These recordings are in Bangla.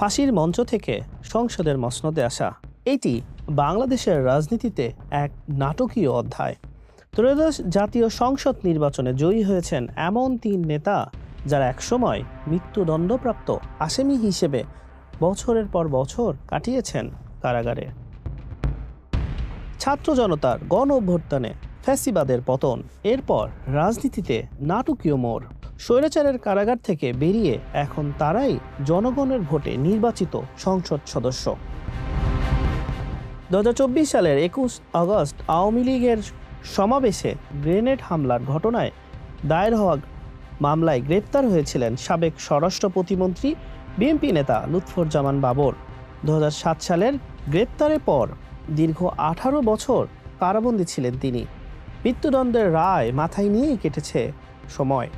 ফাঁসির মঞ্চ থেকে সংসদের মসনদে আসা এটি বাংলাদেশের রাজনীতিতে এক নাটকীয় অধ্যায়। ত্রয়োদশ জাতীয় সংসদ নির্বাচনে জয়ী হয়েছেন এমন ৩ নেতা যারা একসময় মৃত্যুদণ্ডপ্রাপ্ত আসামি হিসেবে বছরের পর বছর কাটিয়েছেন কারাগারে। ছাত্র জনতার গণ অভ্যুত্থানে ফ্যাসিবাদের পতন, এরপর রাজনীতিতে নাটকীয় মোড়। স্বৈরাচারের কারাগার থেকে বেরিয়ে এখন তারাই জনগণের ভোটে নির্বাচিত সংসদ সদস্য। 2024 সালের 21 আগস্ট আওয়ামী লীগের সমাবেশে গ্রেনেড হামলার ঘটনায় দায়ের হওয়া মামলায় গ্রেপ্তার হয়েছিলেন সাবেক স্বরাষ্ট্র প্রতিমন্ত্রী বিএনপি নেতা লুৎফুজ্জামান বাবর। 2007 সালের গ্রেপ্তারের পর দীর্ঘ 18 বছর কারাবন্দী ছিলেন তিনি। মৃত্যুদণ্ডের রায় মাথায় নিয়েই কেটেছে সময়।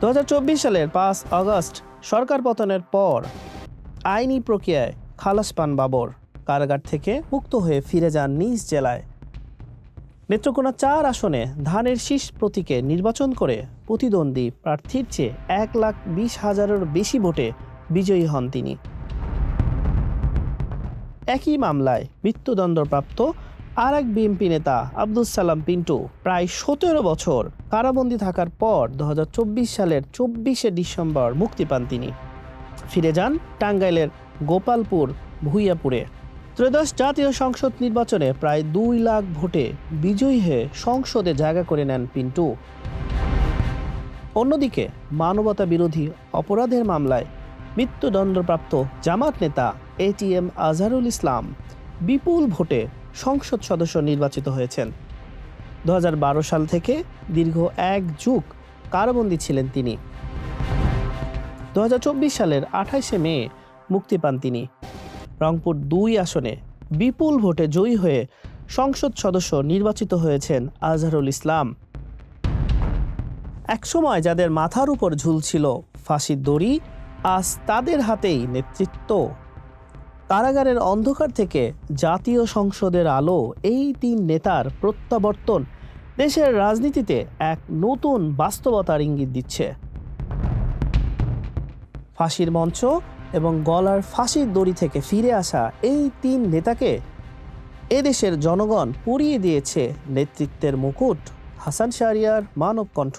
2024 সালের 5 আগস্ট সরকার পতনের পর আইনি প্রক্রিয়ায় খালাস পান বাবর। কারাগার থেকে মুক্ত হয়ে ফিরে যান নিজ জেলায়। নেত্রকোনা 4 আসনে ধানের শীষ প্রতীকে নির্বাচন করে প্রতিদ্বন্দ্বী প্রার্থীর চেয়ে 1,20,000-এর বেশি ভোটে বিজয়ী হন তিনি। একই মামলায় মৃত্যুদণ্ডপ্রাপ্ত আর এক বিএনপি নেতা আব্দুস সালাম পিন্টু প্রায় 17 বছর কারাবন্দী থাকার পর 2024 সালের 24শে ডিসেম্বর মুক্তি পান তিনি। ফিরে যান টাঙ্গাইলের গোপালপুর ভূঁইয়াপুরে। ত্রয়োদশ জাতীয় সংসদ নির্বাচনে প্রায় 2 লাখ ভোটে বিজয়ী হয়ে সংসদে জায়গা করে নেন পিন্টু। অন্যদিকে মানবতা বিরোধী অপরাধের মামলায় মৃত্যুদণ্ডপ্রাপ্ত জামাত নেতা এটিএম আজহারুল ইসলাম বিপুল ভোটে সংসদ সদস্য নির্বাচিত হয়েছেন। 2012 সাল থেকে দীর্ঘ 1 যুগ কারাবন্দী ছিলেন তিনি। 2024 সালের 28শে মে মুক্তি পান তিনি। রংপুর 2 আসনে বিপুল ভোটে জয়ী হয়ে সংসদ সদস্য নির্বাচিত হয়েছেন আজহারুল ইসলাম। একসময় যাদের মাথার উপর ঝুলছিল ফাঁসির দড়ি, আজ তাদের হাতেই নেতৃত্ব। কারাগারের অন্ধকার থেকে জাতীয় সংসদের আলো, এই 3 নেতার প্রত্যাবর্তন দেশের রাজনীতিতে এক নতুন বাস্তবতার ইঙ্গিত দিচ্ছে। ফাঁসির মঞ্চ এবং গলার ফাঁসির দড়ি থেকে ফিরে আসা এই 3 নেতাকে এদেশের জনগণ পরিয়ে দিয়েছে নেতৃত্বের মুকুট। হাসান শাহরিয়ার, মানব কণ্ঠ।